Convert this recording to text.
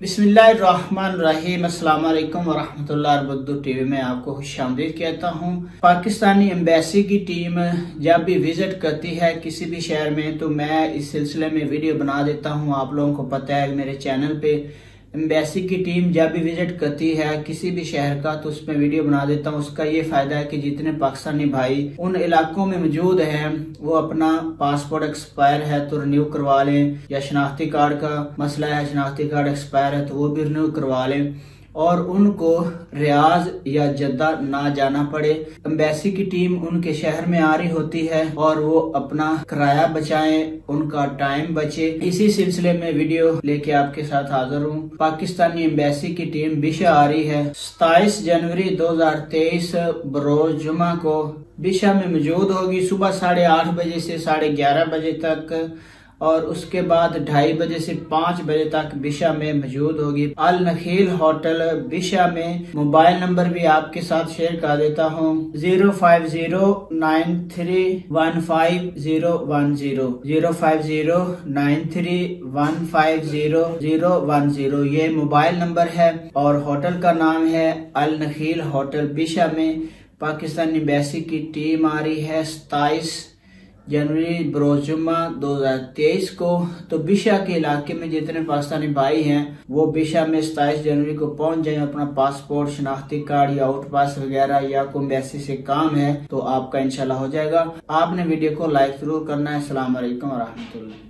बिस्मिल्लाहिर्रहमानिर्रहीम। अस्सलाम वालेकुम वरहमतुल्लाहि वबरकातुहू। टीवी में आपको खुशामदीद कहता हूँ। पाकिस्तानी एम्बेसी की टीम जब भी विजिट करती है किसी भी शहर में तो मैं इस सिलसिले में वीडियो बना देता हूँ। आप लोगों को पता है मेरे चैनल पे एम्बेसी की टीम जब भी विजिट करती है किसी भी शहर का तो उसमें वीडियो बना देता हूँ। उसका ये फायदा है कि जितने पाकिस्तानी भाई उन इलाकों में मौजूद हैं वो अपना पासपोर्ट एक्सपायर है तो रिन्यू करवा लें, या शनाख्ती कार्ड का मसला है, शनाख्ती कार्ड एक्सपायर है तो वो भी रिन्यू करवा लें और उनको रियाज या जद्दा ना जाना पड़े। एम्बेसी की टीम उनके शहर में आ रही होती है और वो अपना किराया बचाएं, उनका टाइम बचे। इसी सिलसिले में वीडियो लेके आपके साथ हाजिर हूँ। पाकिस्तानी एम्बेसी की टीम बिशा आ रही है। 27 जनवरी 2023 बरोज जुमा को बिशा में मौजूद होगी। सुबह 8:30 बजे से 11:30 बजे तक और उसके बाद 2:30 बजे से 5 बजे तक बिशा में मौजूद होगी। अल नखील होटल बिशा में। मोबाइल नंबर भी आपके साथ शेयर कर देता हूँ 05093150010 05093150010। ये मोबाइल नंबर है और होटल का नाम है अल नखील होटल बिशा में। पाकिस्तानी एम्बेसी की टीम आ रही है 27 जनवरी बरोजुमा 2023 को। तो बिशा के इलाके में जितने पाकिस्तानी भाई हैं वो बिशा में 27 जनवरी को पहुंच जाएं। अपना पासपोर्ट, शनाख्ती कार्ड या आउट पास वगैरह या कोई एम्बेसी से काम है तो आपका इंशाल्लाह हो जाएगा। आपने वीडियो को लाइक जरूर करना है। अस्सलाम वालेकुम व रहमतुल्लाह।